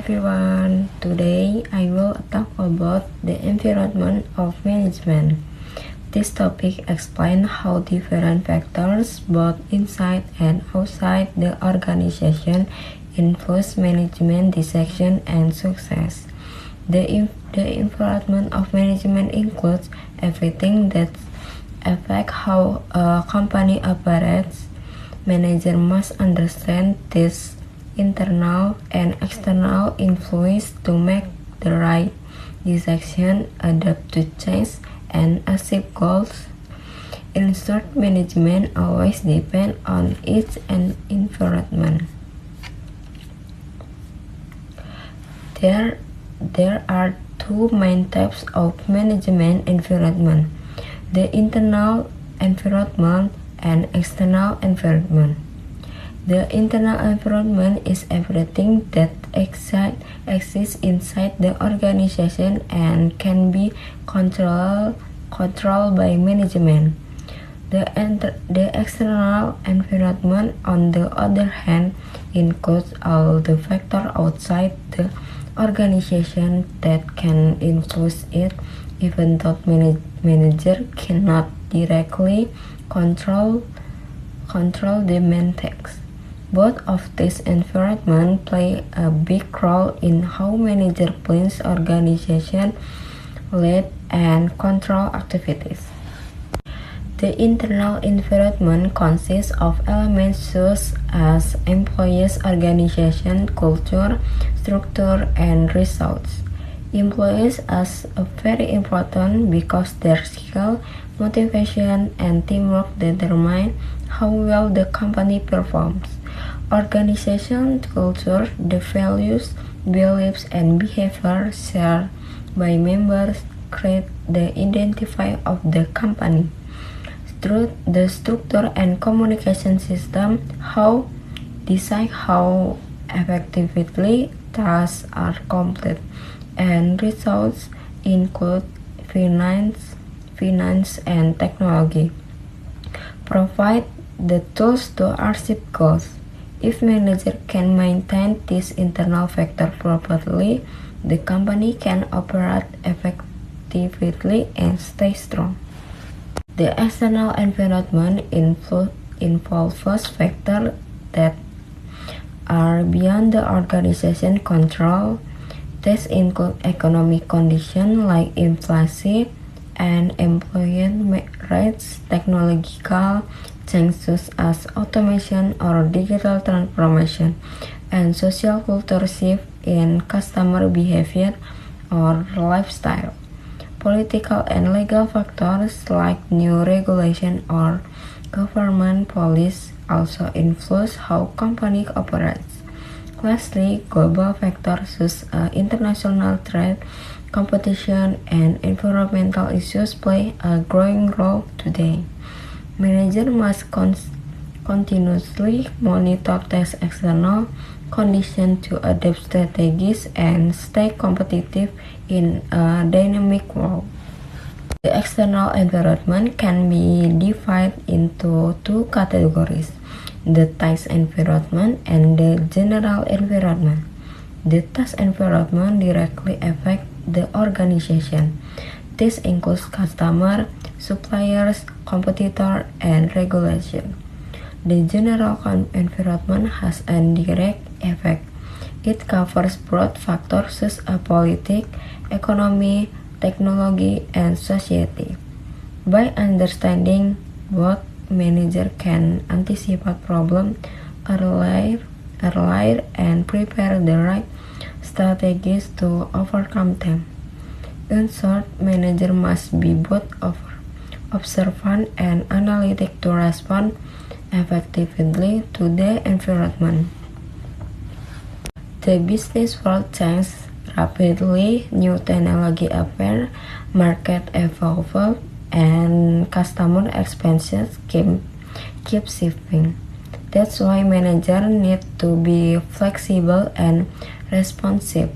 everyone. Today I will talk about the environment of management. This topic explains how different factors, both inside and outside the organization, influence management decision and success. The environment of management includes everything that affects how a company operates. Manager must understand this internal and external influence to make the right decision, adapt to change, and achieve goals. In short, management always depends on its environment. There are two main types of management environment: the internal environment and external environment. The internal environment is everything that exists inside the organization and can be controlled by management. The external environment, on the other hand, includes all the factors outside the organization that can influence it, even though manager cannot directly control the main text. Both of these environments play a big role in how manager plans organization, lead, and control activities. The internal environment consists of elements such as employees, organization, culture, structure, and results. Employees are very important because their skill, motivation, and teamwork determine how well the company performs. Organization culture, the values, beliefs, and behavior shared by members create the identity of the company. Through the structure and communication system, how decide how effectively tasks are completed, and results include finance and technology. Provide the tools to achieve goals. If manager can maintain this internal factor properly, the company can operate effectively and stay strong. The external environment involves factors that are beyond the organization control. These include economic conditions like inflation and employment rates, technological changes such as automation or digital transformation, and social culture shift in customer behavior or lifestyle. Political and legal factors like new regulation or government policy also influence how company operates. Lastly, global factors such as international trade, competition, and environmental issues play a growing role today. Managers must continuously monitor these external conditions to adapt strategies and stay competitive in a dynamic world. The external environment can be divided into two categories: the task environment and the general environment. The task environment directly affects the organization. This includes customer, suppliers, competitors, and regulation. The general environment has a direct effect. It covers broad factors such as politics, economy, technology, and society. By understanding both, manager can anticipate problems earlier and prepare the right strategies to overcome them. In short, manager must be both observant and analytic to respond effectively to the environment. The business world changes rapidly, new technology appear, market evolve, and customer expectations keep shifting. That's why managers need to be flexible and responsive.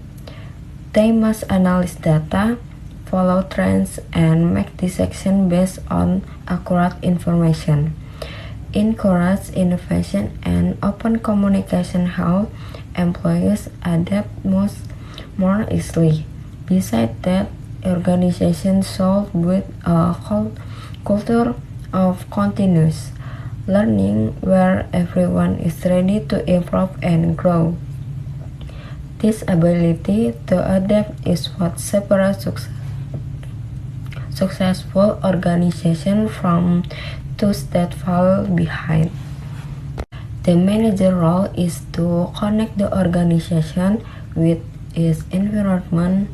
They must analyze data, follow trends, and make decisions based on accurate information. Encourage innovation and open communication help employees adapt more easily. Besides that, organizations should build a culture of continuous learning where everyone is ready to improve and grow. This ability to adapt is what separates successful organizations from those that fall behind. The manager role is to connect the organization with its environment.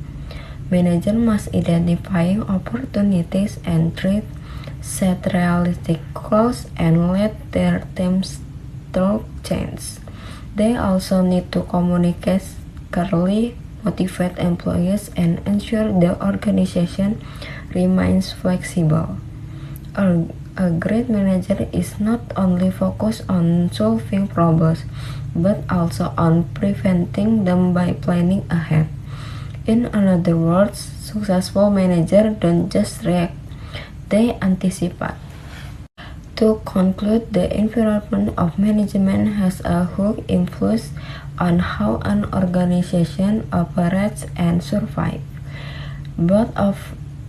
Manager must identify opportunities and threats, set realistic goals, and let their teams through change. They also need to communicate clearly, motivate employees, and ensure the organization remains flexible. A great manager is not only focused on solving problems, but also on preventing them by planning ahead. In other words, successful managers don't just react, they anticipate. To conclude, the environment of management has a huge influence on how an organization operates and survives.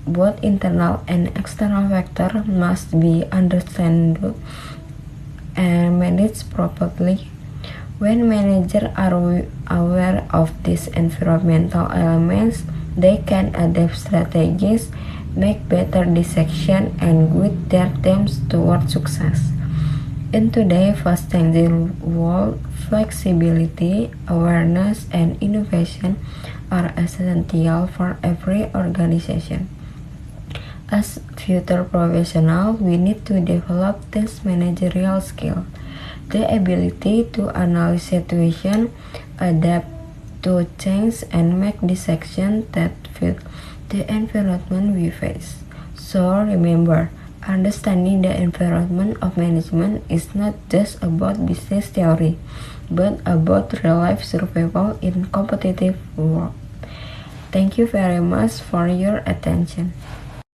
Both internal and external factors must be understood and managed properly. When managers are aware of these environmental elements, they can adapt strategies, make better decisions, and guide their teams toward success. In today's fast-changing world, flexibility, awareness, and innovation are essential for every organization. As future professionals, we need to develop this managerial skill, the ability to analyze situations, adapt to change, and make decisions that fit the environment we face. So remember, understanding the environment of management is not just about business theory, but about real-life survival in competitive world. Thank you very much for your attention.